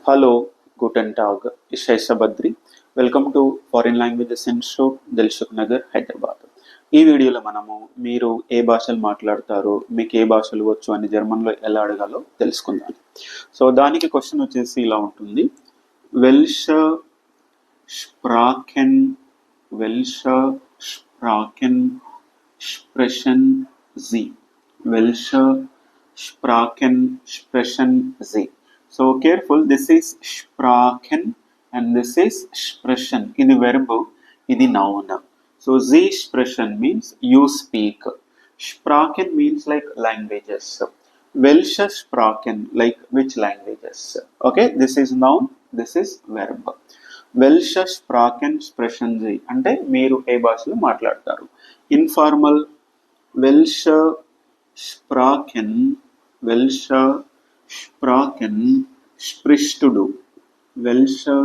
Hallo, guten Tag. Ich heiße Badri. Welcome to foreign languages institute Dilsukh Nagar Hyderabad. ఈ వీడియోలో మనము మీరు ఏ భాషలు మాట్లాడతారో, మీకు ఏ భాషలు వచ్చు అని జర్మన్లో ఎలా అడగాలో తెలుసుకుందాం. సో దానికి క్వశ్చన్ వచ్చేసి ఇలా ఉంటుంది. వెల్ష స్ప్రాకెన్ వెల్ష స్ప్రాకెన్ స్ప్రెషన్ జీ వెల్ష స్ప్రాకెన్ స్ప్రెషన్ జీ. So careful, this is sprachen and this is sprechen. Ini verb, ini noun. So Sie sprechen means you speak. Sprachen means like languages. Welche Sprachen, like which languages. Okay, this is noun, this is verb. Welche Sprachen sprechen Sie అంటే మీరు ఏ భాషలో మాట్లాడతారు. Informal welche Sprachen welche Sprachen sprichst du? Welche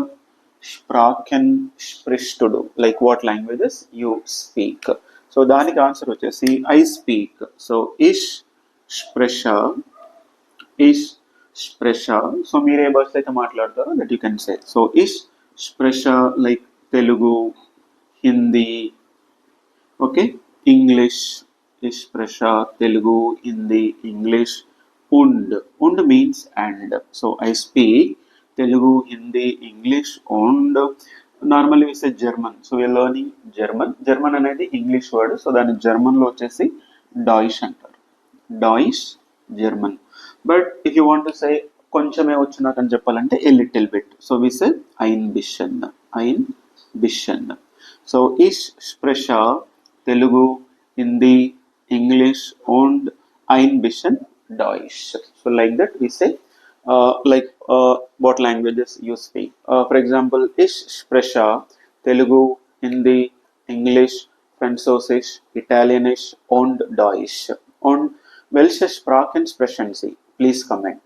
Sprachen sprichst du? Like what languages you speak? So దానికి answer వచ్చేసి I speak. So ich spreche. Ich spreche. So మీరు ఏ భాషలో అయితే మాట్లాడతారో that you can say. So ich spreche like Telugu, Hindi, okay, English. Ich spreche Telugu, Hindi, English. Und means and. So I speak Telugu, Hindi, English, and normally we say German. So we are learning German. German అనేది English word. So దాని జర్మన్లో వచ్చేసి డాయిష్ అంటారు. డాయిష్ German. But if you want to say కొంచెమే వచ్చు నాకు అని చెప్పాలంటే a little bit. So we say ఐన్ బిషన్. ఐన్ బిషన్. So ich spreche Telugu, Hindi, English and ein bisschen Deutsch. So like that we say what languages you speak. For example, ich spreche Telugu, Hindi, English, Französisch, Italienisch und Deutsch. Und welche Sprachen sprechen Sie? Please comment.